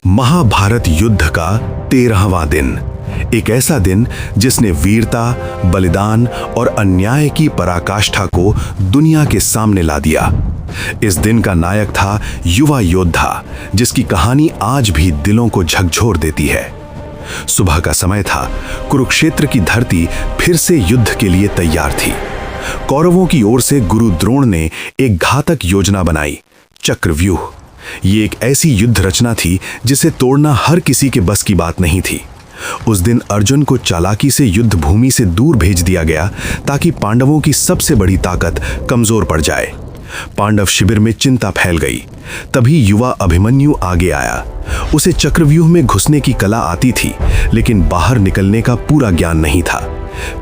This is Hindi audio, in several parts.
महाभारत युद्ध का 13वां दिन, एक ऐसा दिन जिसने वीरता, बलिदान और अन्याय की पराकाष्ठा को दुनिया के सामने ला दिया। इस दिन का नायक था युवा योद्धा, जिसकी कहानी आज भी दिलों को झकझोर देती है। सुबह का समय था, कुरुक्षेत्र की धरती फिर से युद्ध के लिए तैयार थी। कौरवों की ओर से गुरु द्रोण ने एक घातक योजना बनाई, चक्रव्यूह। ये एक ऐसी युद्ध रचना थी जिसे तोड़ना हर किसी के बस की बात नहीं थी। उस दिन अर्जुन को चालाकी से युद्ध भूमि से दूर भेज दिया गया ताकि पांडवों की सबसे बड़ी ताकत कमजोर पड़ जाए। पांडव शिविर में चिंता फैल गई। तभी युवा अभिमन्यु आगे आया। उसे चक्रव्यूह में घुसने की कला आती थी, लेकिन बाहर निकलने का पूरा ज्ञान नहीं था।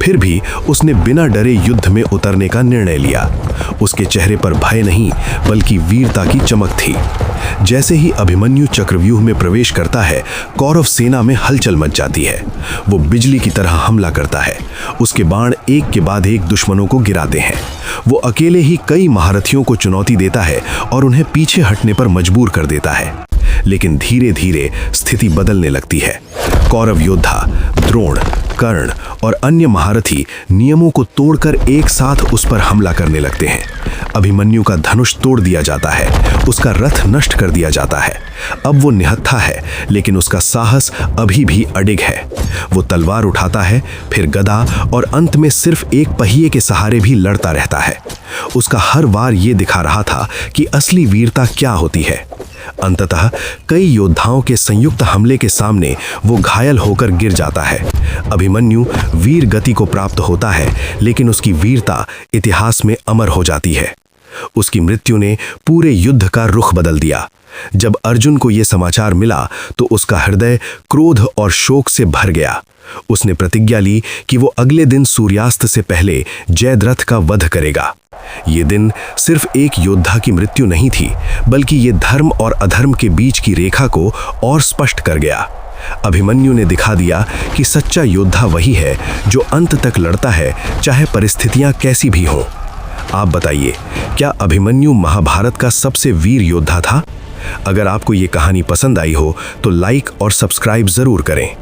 फिर भी उसने बिना डरे युद्ध में उतरने का निर्णय लिया। उसके चेहरे पर भय नहीं, बल्कि वीरता की चमक थी। जैसे ही अभिमन्यु चक्रव्यूह में प्रवेश करता है, कौरव सेना में हलचल मच जाती है। वो बिजली की तरह हमला करता है। उसके बाण एक के बाद एक दुश्मनों को गिराते हैं। वो अकेले ही कई महारथियों को चुनौती देता है और उन्हें पीछे हटने पर मजबूर कर देता है। लेकिन धीरे धीरे स्थिति बदलने लगती है। कौरव योद्धा द्रोण, कर्ण और अन्य महारथी नियमों को तोड़कर एक साथ उस पर हमला करने लगते हैं। अभिमन्यु का धनुष तोड़ दिया जाता है, उसका रथ नष्ट कर दिया जाता है। अब वो निहत्था है, लेकिन उसका साहस अभी भी अडिग है। वो तलवार उठाता है, फिर गदा, और अंत में सिर्फ एक पहिए के सहारे भी लड़ता रहता है। उसका हर वार ये दिखा रहा था कि असली वीरता क्या होती है। अंततः कई योद्धाओं के संयुक्त हमले के सामने वो घायल होकर गिर जाता है। अभिमन्यु वीर गति को प्राप्त होता है, लेकिन उसकी वीरता इतिहास में अमर हो जाती है। उसकी मृत्यु ने पूरे युद्ध का रुख बदल दिया। जब अर्जुन को यह समाचार मिला तो उसका हृदय क्रोध और शोक से भर गया। उसने प्रतिज्ञा ली कि वो अगले दिन सूर्यास्त से पहले जयद्रथ का वध करेगा। ये दिन सिर्फ एक योद्धा की मृत्यु नहीं थी, बल्कि ये धर्म और अधर्म के बीच की रेखा को और स्पष्ट कर गया। अभिमन्यु ने दिखा दिया कि सच्चा योद्धा वही है जो अंत तक लड़ता है, चाहे परिस्थितियां कैसी भी हों। आप बताइए, क्या अभिमन्यु महाभारत का सबसे वीर योद्धा था? अगर आपको ये कहानी पसंद आई हो तो लाइक और सब्सक्राइब जरूर करें।